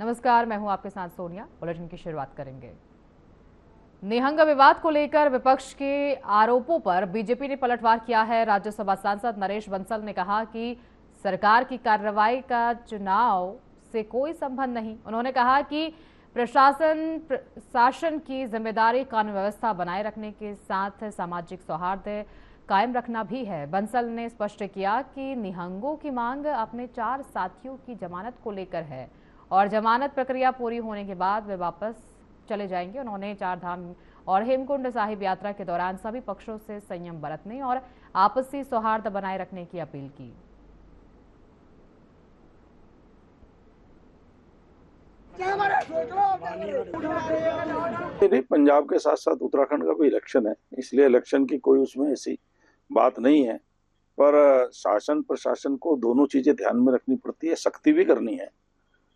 नमस्कार, मैं हूं आपके साथ सोनिया। बुलेटिन की शुरुआत करेंगे। निहंग विवाद को लेकर विपक्ष के आरोपों पर बीजेपी ने पलटवार किया है। राज्यसभा सांसद नरेश बंसल ने कहा कि सरकार की कार्रवाई का चुनाव से कोई संबंध नहीं। उन्होंने कहा कि प्रशासन की जिम्मेदारी कानून व्यवस्था बनाए रखने के साथ सामाजिक सौहार्द कायम रखना भी है। बंसल ने स्पष्ट किया कि निहंगों की मांग अपने 4 साथियों की जमानत को लेकर है और जमानत प्रक्रिया पूरी होने के बाद वे वापस चले जाएंगे। उन्होंने 4 धाम और हेमकुंड साहिब यात्रा के दौरान सभी पक्षों से संयम बरतने और आपसी सौहार्द बनाए रखने की अपील की। नहीं, पंजाब के साथ साथ उत्तराखंड का भी इलेक्शन है, इसलिए इलेक्शन की कोई उसमें ऐसी बात नहीं है। पर शासन प्रशासन को दोनों चीजें ध्यान में रखनी पड़ती है, सख्ती भी करनी है,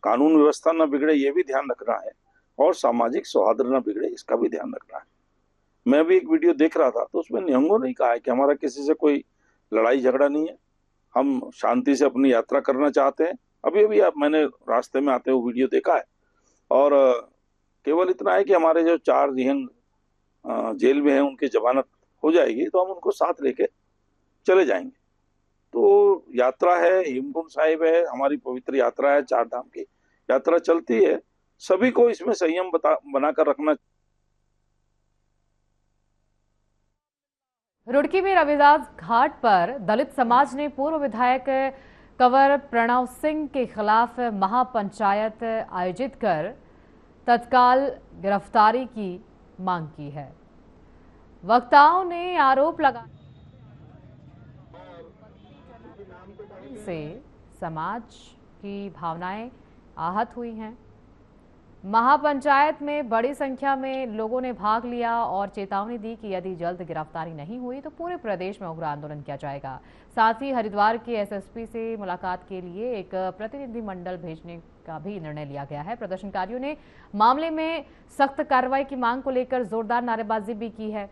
कानून व्यवस्था न बिगड़े ये भी ध्यान रखना है और सामाजिक सौहार्द न बिगड़े इसका भी ध्यान रखना है। मैं भी एक वीडियो देख रहा था तो उसमें निहंगों ने कहा है कि हमारा किसी से कोई लड़ाई झगड़ा नहीं है, हम शांति से अपनी यात्रा करना चाहते हैं। अभी अभी मैंने रास्ते में आते हुए वीडियो देखा है और केवल इतना है कि हमारे जो 4 निहंग जेल में हैं उनकी जमानत हो जाएगी तो हम उनको साथ लेके चले जाएंगे। तो यात्रा है, हेमकुंड साहिब है, हमारी पवित्र यात्रा है, 4 धाम की यात्रा चलती है, सभी को इसमें संयम बनाकर रखना। रुड़की में रविदास घाट पर दलित समाज ने पूर्व विधायक कंवर प्रणव सिंह के खिलाफ महापंचायत आयोजित कर तत्काल गिरफ्तारी की मांग की है। वक्ताओं ने आरोप लगाया से समाज की भावनाएं आहत हुई हैं। महापंचायत में बड़ी संख्या में लोगों ने भाग लिया और चेतावनी दी कि यदि जल्द गिरफ्तारी नहीं हुई तो पूरे प्रदेश में उग्र आंदोलन किया जाएगा। साथ ही हरिद्वार के एसएसपी से मुलाकात के लिए एक प्रतिनिधिमंडल भेजने का भी निर्णय लिया गया है। प्रदर्शनकारियों ने मामले में सख्त कार्रवाई की मांग को लेकर जोरदार नारेबाजी भी की है।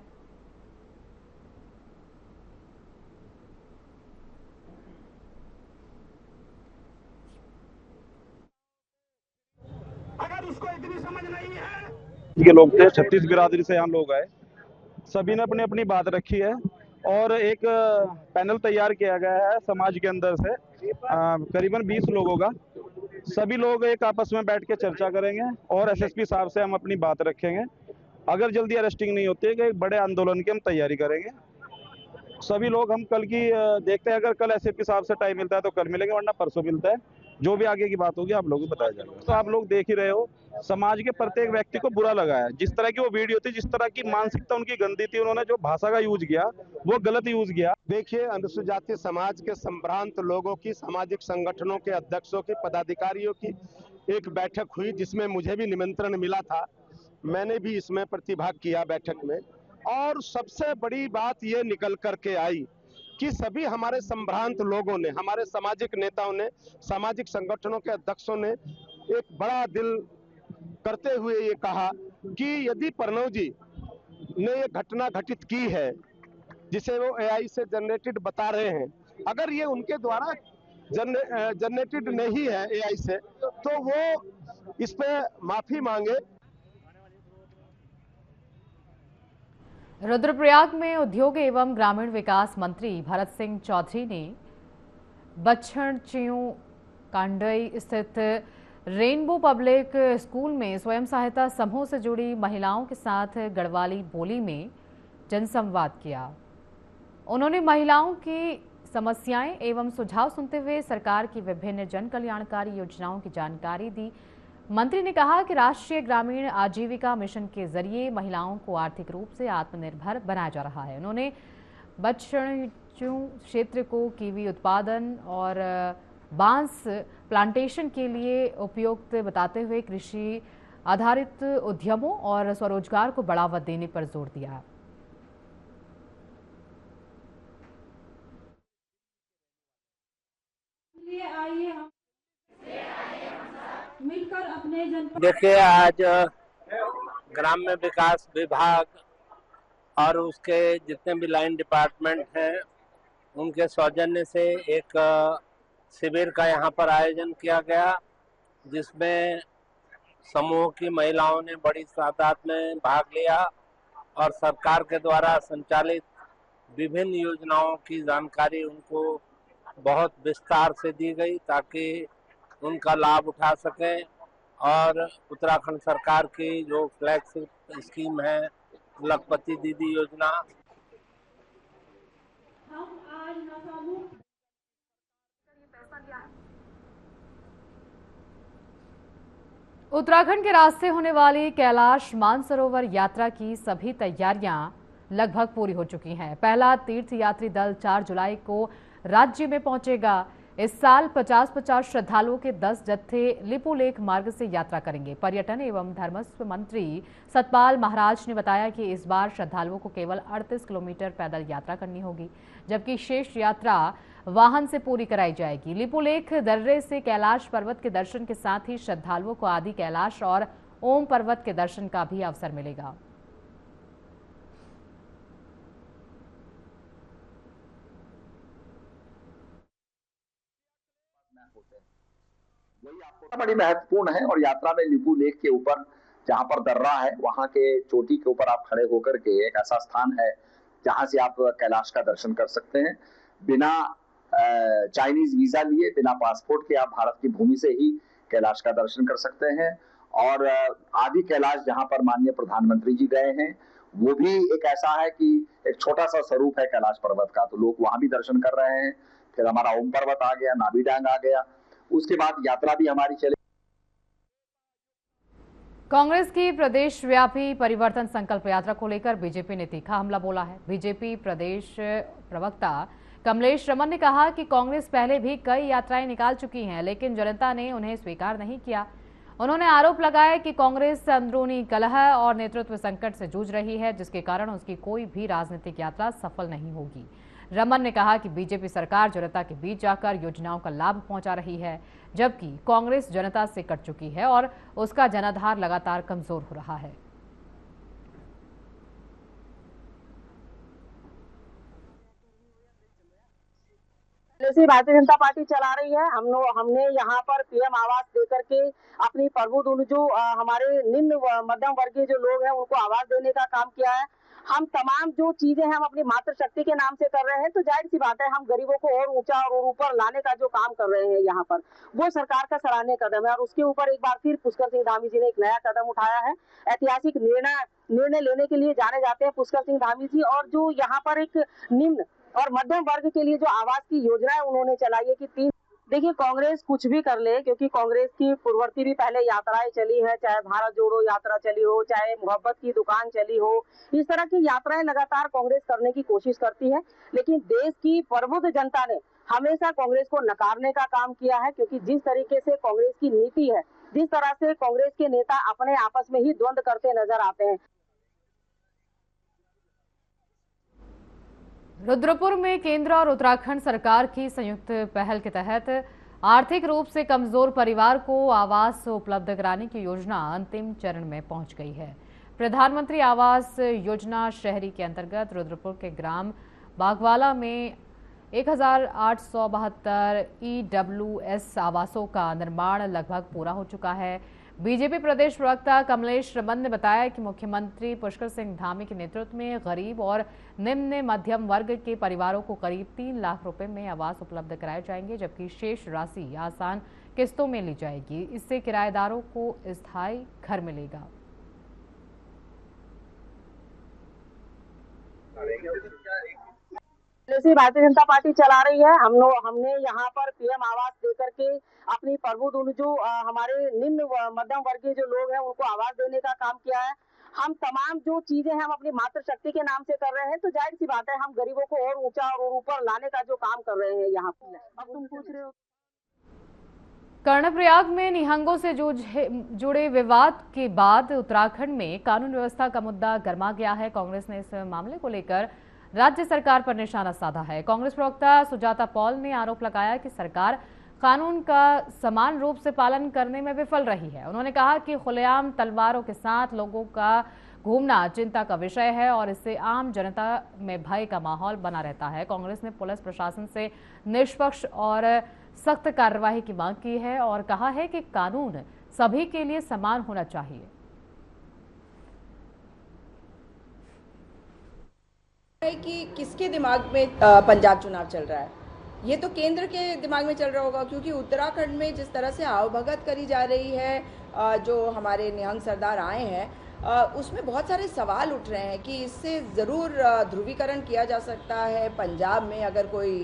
अगर उसको इतनी समझ नहीं है। ये लोग थे, 36 बिरादरी से यहाँ लोग आए, सभी ने अपनी अपनी बात रखी है और एक पैनल तैयार किया गया है समाज के अंदर से करीबन 20 लोगों का। सभी लोग एक आपस में बैठ के चर्चा करेंगे और एसएसपी साहब से हम अपनी बात रखेंगे। अगर जल्दी अरेस्टिंग नहीं होती है कि एक बड़े आंदोलन की हम तैयारी करेंगे। सभी लोग हम कल की देखते हैं, अगर कल एसएसपी साहब से टाइम मिलता है तो कल मिलेंगे, वरना परसों मिलता है। जो भी आगे की बात होगी आप लोगों को बताया जाएगा। तो आप लोग देख ही रहे हो, समाज के प्रत्येक व्यक्ति को बुरा लगा है। जिस तरह की वो वीडियो थी, जिस तरह की मानसिकता उनकी गंदी थी, उन्होंने जो भाषा का यूज किया वो गलत यूज किया। देखिए, अनुसूचित जाति समाज के संभ्रांत लोगों की, सामाजिक संगठनों के अध्यक्षों की, पदाधिकारियों की एक बैठक हुई जिसमें मुझे भी निमंत्रण मिला था। मैंने भी इसमें प्रतिभाग किया बैठक में और सबसे बड़ी बात ये निकल करके आई कि सभी हमारे संभ्रांत लोगों ने, हमारे सामाजिक नेताओं ने, सामाजिक संगठनों के अध्यक्षों ने एक बड़ा दिल करते हुए ये कहा कि यदि प्रणव जी ने ये घटना घटित की है जिसे वो एआई से जनरेटेड बता रहे हैं, अगर ये उनके द्वारा जनरेटेड नहीं है एआई से, तो वो इस पे माफी मांगे। रुद्रप्रयाग में उद्योग एवं ग्रामीण विकास मंत्री भरत सिंह चौधरी ने बच्छड़चियों कांडई स्थित रेनबो पब्लिक स्कूल में स्वयं सहायता समूह से जुड़ी महिलाओं के साथ गढ़वाली बोली में जनसंवाद किया। उन्होंने महिलाओं की समस्याएं एवं सुझाव सुनते हुए सरकार की विभिन्न जन कल्याणकारी योजनाओं की जानकारी दी। मंत्री ने कहा कि राष्ट्रीय ग्रामीण आजीविका मिशन के जरिए महिलाओं को आर्थिक रूप से आत्मनिर्भर बनाया जा रहा है। उन्होंने बच्छड़चियों क्षेत्र को कीवी उत्पादन और बांस प्लांटेशन के लिए उपयुक्त बताते हुए कृषि आधारित उद्यमों और स्वरोजगार को बढ़ावा देने पर जोर दिया। मिलकर अपने देखिए, आज ग्राम्य विकास विभाग और उसके जितने भी लाइन डिपार्टमेंट हैं उनके सौजन्य से एक शिविर का यहाँ पर आयोजन किया गया, जिसमें समूह की महिलाओं ने बड़ी तादाद में भाग लिया और सरकार के द्वारा संचालित विभिन्न योजनाओं की जानकारी उनको बहुत विस्तार से दी गई ताकि उनका लाभ उठा सकें। और उत्तराखंड सरकार की जो फ्लैगशिप स्कीम है लखपति दीदी योजना, हम आज नशामुक्त उत्तराखंड के रास्ते होने वाली कैलाश मानसरोवर यात्रा की सभी तैयारियां लगभग पूरी हो चुकी हैं। पहला तीर्थ यात्री दल 4 जुलाई को राज्य में पहुंचेगा। इस साल 50-50 श्रद्धालुओं के 10 जत्थे लिपुलेख मार्ग से यात्रा करेंगे। पर्यटन एवं धर्मस्व मंत्री सतपाल महाराज ने बताया कि इस बार श्रद्धालुओं को केवल 38 किलोमीटर पैदल यात्रा करनी होगी, जबकि शेष यात्रा वाहन से पूरी कराई जाएगी। लिपुलेख दर्रे से कैलाश पर्वत के दर्शन के साथ ही श्रद्धालुओं को आदि कैलाश और ओम पर्वत के दर्शन का भी अवसर मिलेगा। वही आपको बड़ी महत्वपूर्ण है। और यात्रा में लिपू लेक के ऊपर जहां पर दर्रा है वहां के चोटी के ऊपर आप खड़े होकर के एक ऐसा स्थान है जहां से आप कैलाश का दर्शन कर सकते हैं। बिना चाइनीज वीजा लिए, बिना पासपोर्ट के आप भारत की भूमि से ही कैलाश का दर्शन कर सकते हैं। और आदि कैलाश जहां पर माननीय प्रधानमंत्री जी गए हैं वो भी एक ऐसा है कि एक छोटा सा स्वरूप है कैलाश पर्वत का, तो लोग वहां भी दर्शन कर रहे हैं। फिर हमारा ओम पर्वत आ गया, नाभी डांग आ गया, उसके बाद यात्रा भी हमारी चले। कांग्रेस की प्रदेश व्यापी परिवर्तन संकल्प यात्रा को लेकर बीजेपी ने तीखा हमला बोला है। बीजेपी प्रदेश प्रवक्ता कमलेश रमन ने कहा कि कांग्रेस पहले भी कई यात्राएं निकाल चुकी हैं, लेकिन जनता ने उन्हें स्वीकार नहीं किया। उन्होंने आरोप लगाया कि कांग्रेस अंदरूनी कलह और नेतृत्व संकट से जूझ रही है, जिसके कारण उसकी कोई भी राजनीतिक यात्रा सफल नहीं होगी। रमन ने कहा कि बीजेपी सरकार जनता के बीच जाकर योजनाओं का लाभ पहुंचा रही है, जबकि कांग्रेस जनता से कट चुकी है और उसका जनाधार लगातार कमजोर हो रहा है। जैसे भारतीय जनता पार्टी चला रही है, हमने यहाँ पर पीएम आवास देकर के अपनी प्रबुद्ध जो हमारे निम्न मध्यम वर्गीय जो लोग हैं उनको आवास देने का काम किया है। हम तमाम जो चीजें हम अपनी मातृ शक्ति के नाम से कर रहे हैं, तो जाहिर सी बात है हम गरीबों को और ऊंचा और ऊपर लाने का जो काम कर रहे हैं यहाँ पर, वो सरकार का सराहनीय कदम है। और उसके ऊपर एक बार फिर पुष्कर सिंह धामी जी ने एक नया कदम उठाया है। ऐतिहासिक निर्णय लेने के लिए जाने जाते हैं पुष्कर सिंह धामी जी, और जो यहाँ पर एक निम्न और मध्यम वर्ग के लिए जो आवास की योजना है उन्होंने चलाई है कि देखिए कांग्रेस कुछ भी कर ले, क्योंकि कांग्रेस की पूर्ववर्ती भी पहले यात्राएं चली है, चाहे भारत जोड़ो यात्रा चली हो, चाहे मोहब्बत की दुकान चली हो, इस तरह की यात्राएं लगातार कांग्रेस करने की कोशिश करती है। लेकिन देश की प्रबुद्ध जनता ने हमेशा कांग्रेस को नकारने का काम किया है, क्योंकि जिस तरीके से कांग्रेस की नीति है, जिस तरह से कांग्रेस के नेता अपने आपस में ही द्वंद्व करते नजर आते हैं। रुद्रपुर में केंद्र और उत्तराखंड सरकार की संयुक्त पहल के तहत आर्थिक रूप से कमजोर परिवार को आवास उपलब्ध कराने की योजना अंतिम चरण में पहुंच गई है। प्रधानमंत्री आवास योजना शहरी के अंतर्गत रुद्रपुर के ग्राम बागवाला में 1872 EWS आवासों का निर्माण लगभग पूरा हो चुका है। बीजेपी प्रदेश प्रवक्ता कमलेश रमन ने बताया कि मुख्यमंत्री पुष्कर सिंह धामी के नेतृत्व में गरीब और निम्न मध्यम वर्ग के परिवारों को करीब 3 लाख रुपए में आवास उपलब्ध कराए जाएंगे, जबकि शेष राशि आसान किस्तों में ली जाएगी। इससे किराएदारों को स्थायी घर मिलेगा। जैसे भारतीय जनता पार्टी चला रही है, हमने यहाँ पर पीएम आवास देकर के अपनी प्रबुद्ध जो हमारे निम्न मध्यम वर्गीय जो लोग हैं उनको आवास देने का काम किया है। हम तमाम जो चीजें हम अपनी मातृ शक्ति के नाम से कर रहे हैं, तो जाहिर सी बात है हम गरीबों को और ऊंचा और ऊपर लाने का जो काम कर रहे हैं यहाँ पर। अब तुम पूछ रहे हो कर्णप्रयाग में निहंगों से जुड़े विवाद के बाद उत्तराखंड में कानून व्यवस्था का मुद्दा गर्मा गया है। कांग्रेस ने इस मामले को लेकर राज्य सरकार पर निशाना साधा है। कांग्रेस प्रवक्ता सुजाता पॉल ने आरोप लगाया कि सरकार कानून का समान रूप से पालन करने में विफल रही है। उन्होंने कहा कि खुलेआम तलवारों के साथ लोगों का घूमना चिंता का विषय है और इससे आम जनता में भय का माहौल बना रहता है। कांग्रेस ने पुलिस प्रशासन से निष्पक्ष और सख्त कार्रवाई की मांग की है और कहा है कि कानून सभी के लिए समान होना चाहिए। कि किसके दिमाग में पंजाब चुनाव चल रहा है, ये तो केंद्र के दिमाग में चल रहा होगा, क्योंकि उत्तराखंड में जिस तरह से आवभगत करी जा रही है, जो हमारे निहंग सरदार आए हैं, उसमें बहुत सारे सवाल उठ रहे हैं कि इससे ज़रूर ध्रुवीकरण किया जा सकता है पंजाब में अगर कोई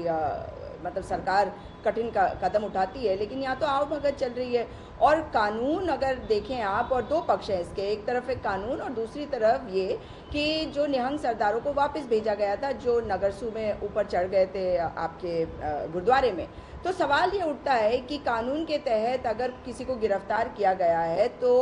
मतलब सरकार कठिन कदम उठाती है। लेकिन यहाँ तो आवभगत चल रही है और कानून अगर देखें आप, और दो पक्ष हैं इसके, एक तरफ एक कानून और दूसरी तरफ ये कि जो निहंग सरदारों को वापस भेजा गया था, जो नगरसू में ऊपर चढ़ गए थे आपके गुरुद्वारे में, तो सवाल ये उठता है कि कानून के तहत अगर किसी को गिरफ्तार किया गया है तो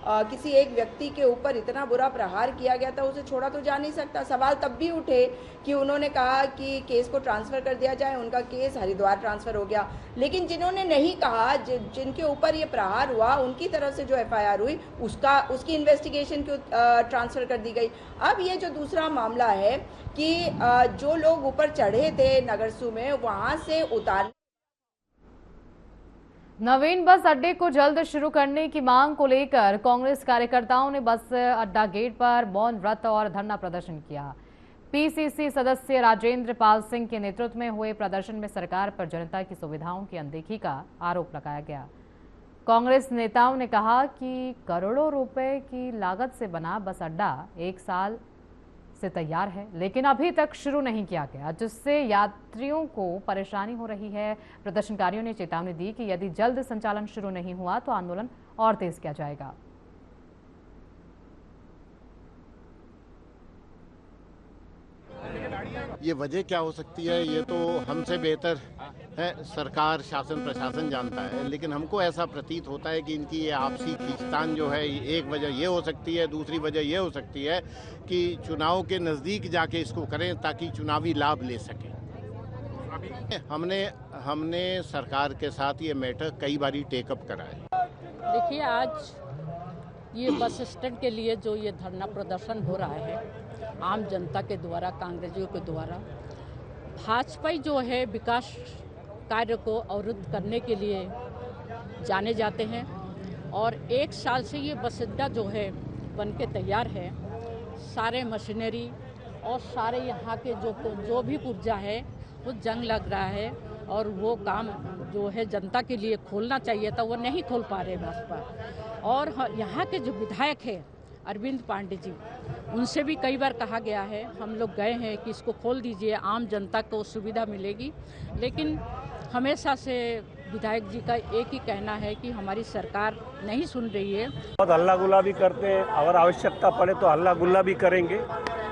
किसी एक व्यक्ति के ऊपर इतना बुरा प्रहार किया गया था, उसे छोड़ा तो जा नहीं सकता। सवाल तब भी उठे कि उन्होंने कहा कि केस को ट्रांसफ़र कर दिया जाए, उनका केस हरिद्वार ट्रांसफ़र हो गया, लेकिन जिन्होंने नहीं कहा, जिनके ऊपर ये प्रहार हुआ, उनकी तरफ से जो FIR हुई उसकी इन्वेस्टिगेशन क्यों ट्रांसफ़र कर दी गई। अब ये जो दूसरा मामला है कि जो लोग ऊपर चढ़े थे नगरसू में, वहाँ से उतार नवीन बस अड्डे को जल्द शुरू करने की मांग को लेकर कांग्रेस कार्यकर्ताओं ने बस अड्डा गेट पर मौन व्रत और धरना प्रदर्शन किया। PCC सदस्य राजेंद्र पाल सिंह के नेतृत्व में हुए प्रदर्शन में सरकार पर जनता की सुविधाओं की अनदेखी का आरोप लगाया गया। कांग्रेस नेताओं ने कहा कि करोड़ों रुपए की लागत से बना बस अड्डा 1 साल से तैयार है, लेकिन अभी तक शुरू नहीं किया गया, जिससे यात्रियों को परेशानी हो रही है। प्रदर्शनकारियों ने चेतावनी दी कि यदि जल्द संचालन शुरू नहीं हुआ तो आंदोलन और तेज किया जाएगा। ये वजह क्या हो सकती है, ये तो हमसे बेहतर है सरकार, शासन, प्रशासन जानता है, लेकिन हमको ऐसा प्रतीत होता है कि इनकी ये आपसी खींचतान जो है, एक वजह ये हो सकती है, दूसरी वजह ये हो सकती है कि चुनाव के नज़दीक जाके इसको करें ताकि चुनावी लाभ ले सकें। हमने सरकार के साथ ये मैटर कई बारी टेकअप करा है। देखिए, आज ये बस स्टैंड के लिए जो ये धरना प्रदर्शन हो रहा है आम जनता के द्वारा, कांग्रेसियों के द्वारा, भाजपा जो है विकास कार्य को अवरुद्ध करने के लिए जाने जाते हैं और 1 साल से ये बस अड्डा जो है बन के तैयार है। सारे मशीनरी और सारे यहाँ के जो भी पुर्जा है वो जंग लग रहा है और वो काम जो है जनता के लिए खोलना चाहिए था वो नहीं खोल पा रहे भाजपा। और यहाँ के जो विधायक है अरविंद पांडे जी, उनसे भी कई बार कहा गया है, हम लोग गए हैं कि इसको खोल दीजिए, आम जनता को सुविधा मिलेगी, लेकिन हमेशा से विधायक जी का एक ही कहना है कि हमारी सरकार नहीं सुन रही है। बहुत हल्ला गुल्ला भी करते हैं, अगर आवश्यकता पड़े तो हल्ला गुल्ला भी करेंगे।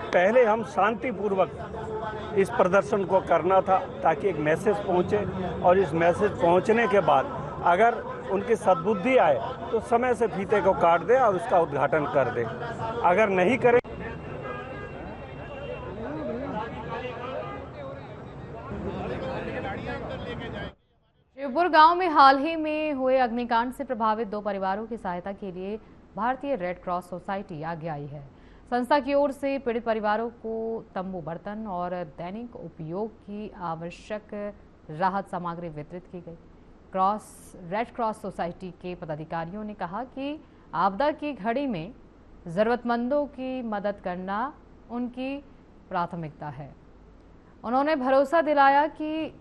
पहले हम शांतिपूर्वक इस प्रदर्शन को करना था ताकि एक मैसेज पहुंचे, और इस मैसेज पहुंचने के बाद अगर उनकी सद्बुद्धि आए तो समय से फीते को काट दे और उसका उद्घाटन कर दे। अगर नहीं करें शिवपुर गांव में हाल ही में हुए अग्निकांड से प्रभावित 2 परिवारों की सहायता के लिए भारतीय रेड क्रॉस सोसाइटी आगे आई है। संस्था की ओर से पीड़ित परिवारों को तंबू, बर्तन और दैनिक उपयोग की आवश्यक राहत सामग्री वितरित की गई। रेड क्रॉस सोसाइटी के पदाधिकारियों ने कहा कि आपदा की घड़ी में ज़रूरतमंदों की मदद करना उनकी प्राथमिकता है। उन्होंने भरोसा दिलाया कि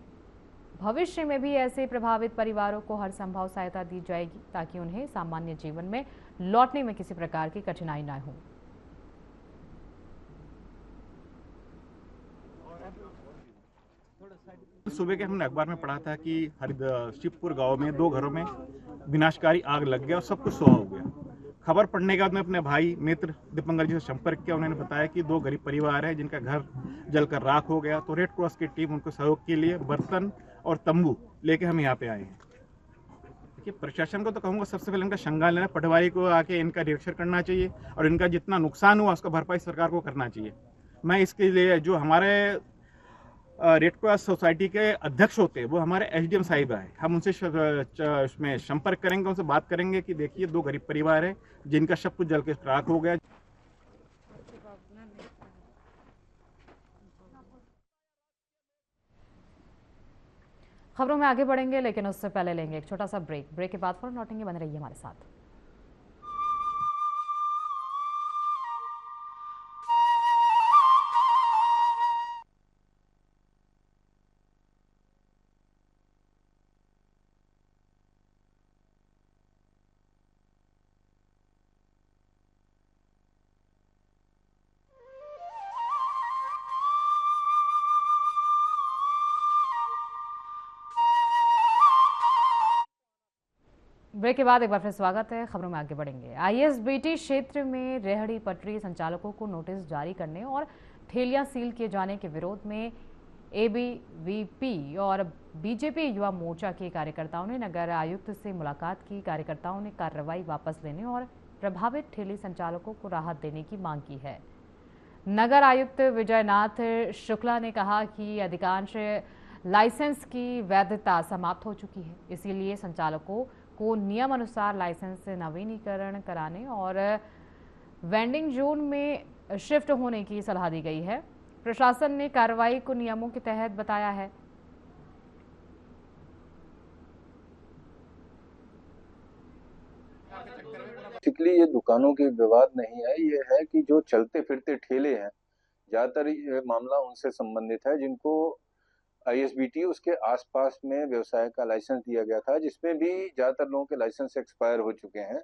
भविष्य में भी ऐसे प्रभावित परिवारों को हर संभव सहायता दी जाएगी ताकि उन्हें सामान्य जीवन में लौटने में किसी प्रकार की कठिनाई न हो। सुबह के हमने अखबार में पढ़ा था कि शिवपुर गांव में 2 घरों में विनाशकारी आग लग गया और सब कुछ सुहा हो गया। खबर पढ़ने के बाद मैं अपने भाई मित्र दीपंकर जी से संपर्क किया। उन्होंने बताया कि 2 गरीब परिवार है जिनका घर जलकर राख हो गया, तो रेड क्रॉस की टीम उनको सहयोग के लिए बर्तन और तंबू लेके हम यहाँ पे आए हैं। देखिए, प्रशासन को तो कहूँगा सबसे पहले इनका संज्ञान लेना, पटवारी को आके इनका निरीक्षण करना चाहिए और इनका जितना नुकसान हुआ उसका भरपाई सरकार को करना चाहिए। मैं इसके लिए जो हमारे रेड क्रॉस सोसाइटी के अध्यक्ष होते हैं वो हमारे SDM साहिब है, हम उनसे इसमें संपर्क करेंगे, उनसे बात करेंगे कि देखिए 2 गरीब परिवार है जिनका सब कुछ जल के राख हो गया। खबरों में आगे बढ़ेंगे, लेकिन उससे पहले लेंगे एक छोटा सा ब्रेक के बाद फिर लौटेंगे। बने रहिए हमारे साथ। ब्रेक के बाद एक बार फिर स्वागत है। खबरों में आगे बढ़ेंगे। आईएसबीटी क्षेत्र में रेहड़ी पटरी संचालकों को नोटिस जारी करने और ठेलियां सील किए जाने के विरोध में एबीवीपी और बीजेपी युवा मोर्चा के कार्यकर्ताओं ने नगर आयुक्त से मुलाकात की। कार्यकर्ताओं ने कार्रवाई वापस लेने और प्रभावित ठेली संचालकों को राहत देने की मांग की है। नगर आयुक्त विजयनाथ शुक्ला ने कहा कि अधिकांश लाइसेंस की वैधता समाप्त हो चुकी है, इसीलिए संचालकों को नियम अनुसार लाइसेंस नवीनीकरण कराने और वेंडिंग जोन में शिफ्ट होने की सलाह दी गई है। प्रशासन ने कार्रवाई को नियमों के तहत बताया है। बेसिकली ये दुकानों के विवाद नहीं है, ये है कि जो चलते फिरते ठेले हैं, ज्यादातर ये मामला उनसे संबंधित है जिनको आईएसबीटी उसके आसपास में व्यवसाय का लाइसेंस दिया गया था, जिसमें भी ज्यादातर लोगों के लाइसेंस एक्सपायर हो चुके हैं।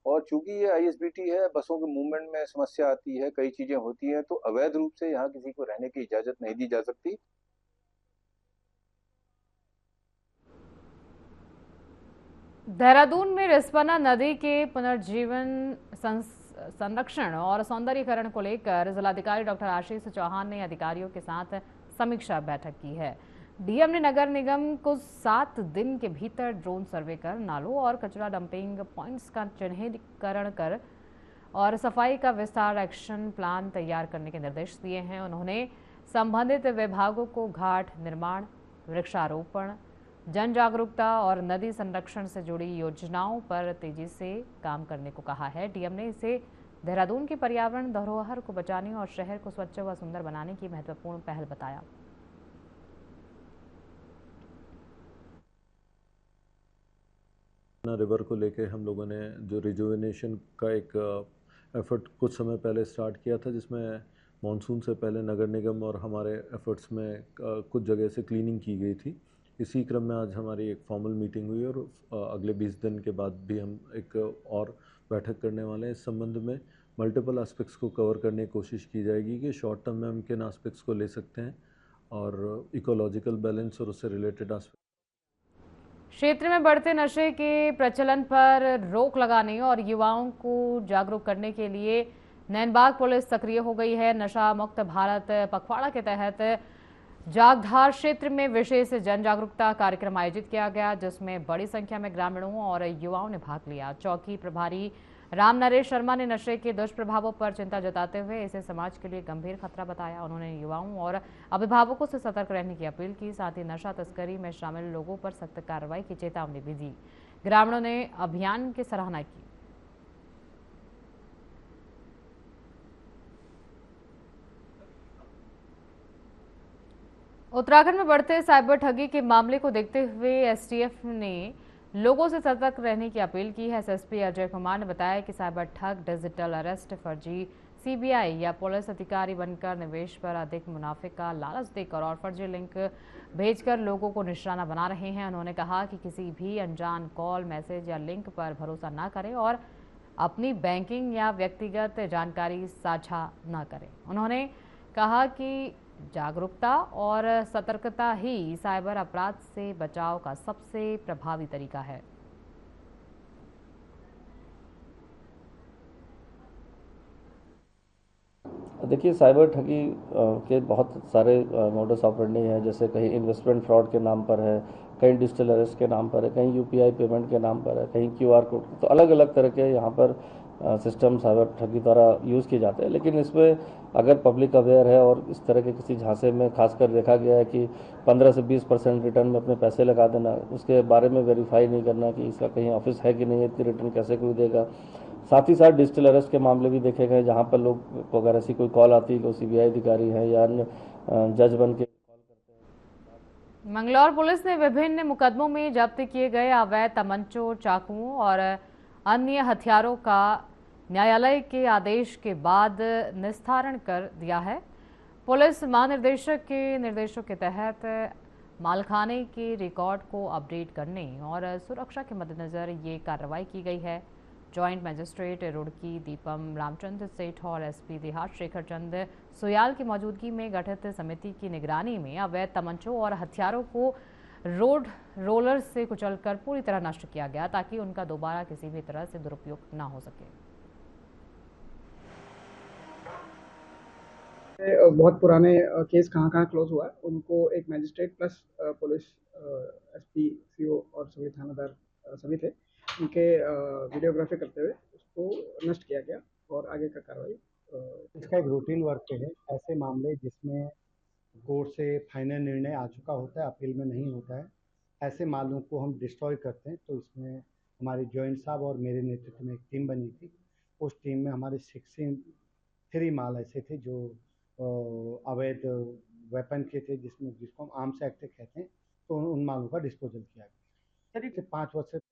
और चूंकि ये आईएसबीटी है, बसों के मूवमेंट में समस्या आती है, कई चीजें होती हैं, तो अवैध रूप से यहाँ किसी को रहने की इजाजत नहीं दी जा सकती। देहरादून में रिस्पना नदी के पुनर्जीवन संरक्षण और सौंदर्यीकरण को लेकर जिलाधिकारी डॉक्टर आशीष चौहान ने अधिकारियों के साथ समीक्षा बैठक की है। डीएम ने नगर निगम को 7 दिन के भीतर ड्रोन सर्वे कर नालों और कचरा डंपिंग पॉइंट्स का चिन्हीकरण कर और सफाई का विस्तार एक्शन प्लान तैयार करने के निर्देश दिए हैं। उन्होंने संबंधित विभागों को घाट निर्माण, वृक्षारोपण, जन जागरूकता और नदी संरक्षण से जुड़ी योजनाओं पर तेजी से काम करने को कहा है। डीएम ने इसे देहरादून की पर्यावरण धरोहर को बचाने और शहर को स्वच्छ व सुंदर बनाने की महत्वपूर्ण पहल बताया। रिवर को लेके हम लोगों ने जो रिजुविनेशन का एक एफर्ट कुछ समय पहले स्टार्ट किया था, जिसमें मॉनसून से पहले नगर निगम और हमारे एफर्ट्स में कुछ जगह से क्लीनिंग की गई थी। इसी क्रम में आज हमारी एक फॉर्मल मीटिंग हुई और अगले 20 दिन के बाद भी हम एक और बैठक करने वाले हैं। इस संबंध में मल्टीपल एस्पेक्ट्स को कवर करने की कोशिश की जाएगी कि शॉर्ट टर्म में हम किन एस्पेक्ट्स को ले सकते हैं और इकोलॉजिकल बैलेंस और उससे रिलेटेड एस्पेक्ट। क्षेत्र में बढ़ते नशे के प्रचलन पर रोक लगाने और युवाओं को जागरूक करने के लिए नैनबाग पुलिस सक्रिय हो गई है। नशा मुक्त भारत पखवाड़ा के तहत जागधार क्षेत्र में विशेष जन जागरूकता कार्यक्रम आयोजित किया गया, जिसमें बड़ी संख्या में ग्रामीणों और युवाओं ने भाग लिया। चौकी प्रभारी राम नरेश शर्मा ने नशे के दुष्प्रभावों पर चिंता जताते हुए इसे समाज के लिए गंभीर खतरा बताया। उन्होंने युवाओं और अभिभावकों से सतर्क रहने की अपील की। साथ ही नशा तस्करी में शामिल लोगों पर सख्त कार्रवाई की चेतावनी भी दी। ग्रामीणों ने अभियान की सराहना की। उत्तराखंड में बढ़ते साइबर ठगी के मामले को देखते हुए एसटीएफ ने लोगों से सतर्क रहने की अपील की है। एसएसपी अजय कुमार ने बताया कि साइबर ठग डिजिटल अरेस्ट, फर्जी सीबीआई या पुलिस अधिकारी बनकर निवेश पर अधिक मुनाफे का लालच देकर और फर्जी लिंक भेजकर लोगों को निशाना बना रहे हैं। उन्होंने कहा कि किसी भी अनजान कॉल, मैसेज या लिंक पर भरोसा न करें और अपनी बैंकिंग या व्यक्तिगत जानकारी साझा न करें। उन्होंने कहा कि जागरूकता और सतर्कता ही साइबर अपराध से बचाव का सबसे प्रभावी तरीका है। देखिए, साइबर ठगी के बहुत सारे मोडस ऑपरेंडी हैं। जैसे कहीं इन्वेस्टमेंट फ्रॉड के नाम पर है, कहीं डिजिटल अरेस्ट के नाम पर है, कहीं यूपीआई पेमेंट के नाम पर है, कहीं क्यूआर कोड। तो अलग अलग तरह के यहाँ पर सिस्टम साइबर ठगी द्वारा यूज़ किए जाते हैं। लेकिन इसमें अगर पब्लिक अवेयर है और इस तरह के किसी झांसे में खासकर देखा गया है कि 15 से 20% रिटर्न में अपने पैसे लगा देना, उसके बारे में वेरीफाई नहीं करना कि इसका कहीं ऑफिस है कि नहीं है, इतनी रिटर्न कैसे कोई देगा। साथ ही साथ डिजिटल अरेस्ट के मामले भी देखे गए, जहाँ पर लोग को अगर ऐसी कोई कॉल आती है कि सीबीआई अधिकारी हैं या अन्य जज बन के कॉल करते हैं। मंगलौर पुलिस ने विभिन्न मुकदमों में जब्त किए गए अवैध तमंचों, चाकुओं और अन्य हथियारों का न्यायालय के आदेश के बाद निस्तारण कर दिया है। पुलिस महानिदेशक के निर्देशों के तहत मालखाने के रिकॉर्ड को अपडेट करने और सुरक्षा के मद्देनजर ये कार्रवाई की गई है। जॉइंट मजिस्ट्रेट रुड़की दीपम रामचंद्र सेठ और एसपी देहात शेखर चंद सोयाल की मौजूदगी में गठित समिति की निगरानी में अवैध तमंचों और हथियारों को रोड रोलर से कुचलकर पूरी तरह नष्ट किया गया ताकि उनका दोबारा किसी भी तरह से दुरुपयोग न हो सके। बहुत पुराने केस कहाँ क्लोज हुआ है उनको एक magistrate plus police SP CO और सभी थानादार सभी थे, उनके वीडियोग्राफी करते हुए उसको नष्ट किया गया और आगे का कार्रवाई। इसका एक रूटीन वर्क है। ऐसे मामले जिसमें कोर्ट से फाइनल निर्णय आ चुका होता है, अपील में नहीं होता है, ऐसे मालों को हम डिस्ट्रॉय करते हैं। तो इसमें हमारे जॉइंट साहब और मेरे नेतृत्व में एक टीम बनी थी। उस टीम में हमारे 63 माल ऐसे थे जो अवैध वेपन के थे, जिसको हम आर्म्स एक्ट कहते हैं। तो उन मालों का डिस्पोजल किया गया। करीब 5 वर्ष से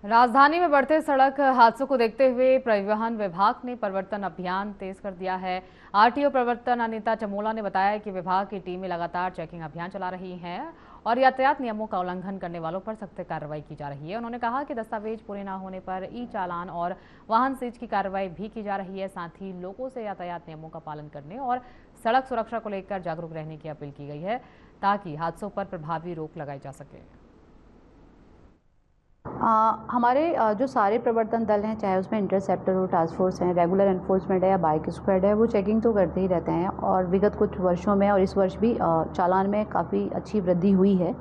राजधानी में बढ़ते सड़क हादसों को देखते हुए परिवहन विभाग ने परिवर्तन अभियान तेज कर दिया है। आरटीओ परिवर्तन अनीता चमोला ने बताया कि विभाग की टीमें लगातार चेकिंग अभियान चला रही हैं और यातायात नियमों का उल्लंघन करने वालों पर सख्त कार्रवाई की जा रही है। उन्होंने कहा कि दस्तावेज पूरे न होने पर ई चालान और वाहन सीज की कार्रवाई भी की जा रही है। साथ ही लोगों से यातायात नियमों का पालन करने और सड़क सुरक्षा को लेकर जागरूक रहने की अपील की गई है ताकि हादसों पर प्रभावी रोक लगाई जा सके। हमारे जो सारे प्रवर्तन दल हैं, चाहे उसमें इंटरसेप्टर हो, टास्क फोर्स है, रेगुलर एनफोर्समेंट है या बाइक स्क्वाड है, वो चेकिंग तो करते ही रहते हैं। और विगत कुछ वर्षों में और इस वर्ष भी चालान में काफ़ी अच्छी वृद्धि हुई है।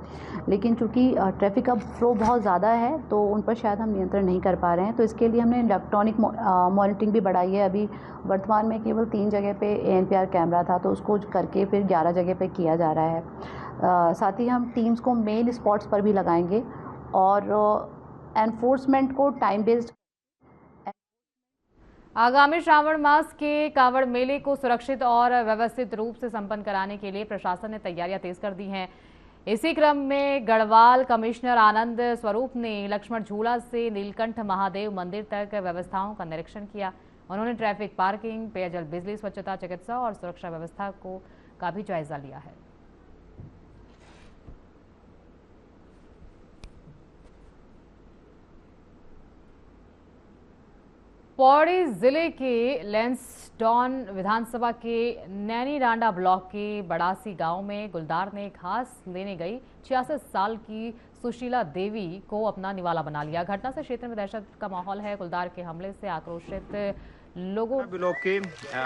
लेकिन चूंकि ट्रैफिक का फ्लो बहुत ज़्यादा है तो उन पर शायद हम नियंत्रण नहीं कर पा रहे हैं। तो इसके लिए हमने इलेक्ट्रॉनिक मॉनिटरिंग भी बढ़ाई है। अभी वर्तमान में केवल 3 जगह पे ANPR कैमरा था, तो उसको करके फिर 11 जगह पे किया जा रहा है। साथ ही हम टीम्स को मेन स्पॉट्स पर भी लगाएंगे और एनफोर्समेंट को टाइम बेस्ड। आगामी श्रावण मास के कांवड़ मेले को सुरक्षित और व्यवस्थित रूप से संपन्न कराने के लिए प्रशासन ने तैयारियां तेज कर दी हैं। इसी क्रम में गढ़वाल कमिश्नर आनंद स्वरूप ने लक्ष्मण झूला से नीलकंठ महादेव मंदिर तक व्यवस्थाओं का निरीक्षण किया। उन्होंने ट्रैफिक, पार्किंग, पेयजल, बिजली, स्वच्छता, चिकित्सा और सुरक्षा व्यवस्था का भी जायजा लिया है। पौड़ी जिले के लैंसडॉन विधानसभा के नैनीडांडा ब्लॉक के बड़ासी गांव में गुलदार ने घास लेने गई 66 साल की सुशीला देवी को अपना निवाला बना लिया। घटना से क्षेत्र में दहशत का माहौल है। गुलदार के हमले से आक्रोशित लोगों ब्लॉक के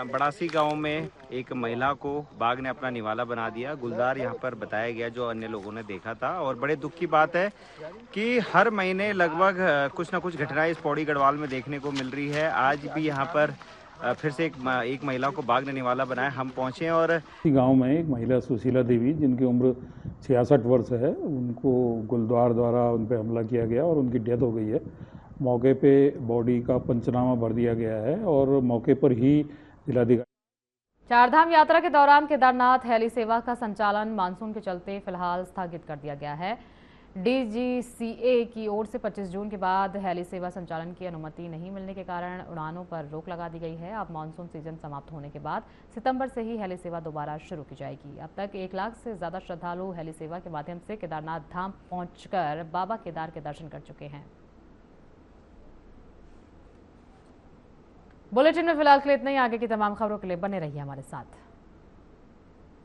बड़ासी गांव में एक महिला को बाघ ने अपना निवाला बना दिया। गुलदार यहां पर बताया गया, जो अन्य लोगों ने देखा था। और बड़े दुख की बात है कि हर महीने लगभग कुछ न कुछ घटनाएं इस पौड़ी गढ़वाल में देखने को मिल रही है। आज भी यहां पर फिर से एक महिला को बाघ ने निवाला बनाया। हम पहुंचे और गांव में एक महिला सुशीला देवी जिनकी उम्र 66 वर्ष है, उनको गुलदार द्वारा उन पर हमला किया गया और उनकी डेथ हो गई है। मौके पे बॉडी का पंचनामा भर दिया गया है और मौके पर ही जिलाधिकारी। चारधाम यात्रा के दौरान केदारनाथ हेली सेवा का संचालन मानसून के चलते फिलहाल स्थगित कर दिया गया है। DGCA की ओर से 25 जून के बाद हेली सेवा संचालन की अनुमति नहीं मिलने के कारण उड़ानों पर रोक लगा दी गई है। अब मानसून सीजन समाप्त होने के बाद सितंबर से ही हेली सेवा दोबारा शुरू की जाएगी। अब तक 1 लाख से ज्यादा श्रद्धालु हेली सेवा के माध्यम से केदारनाथ धाम पहुंचकर बाबा केदार के दर्शन कर चुके हैं। बुलेटिन में फिलहाल के लिए इतना ही। आगे की तमाम खबरों के लिए बने रहिए हमारे साथ।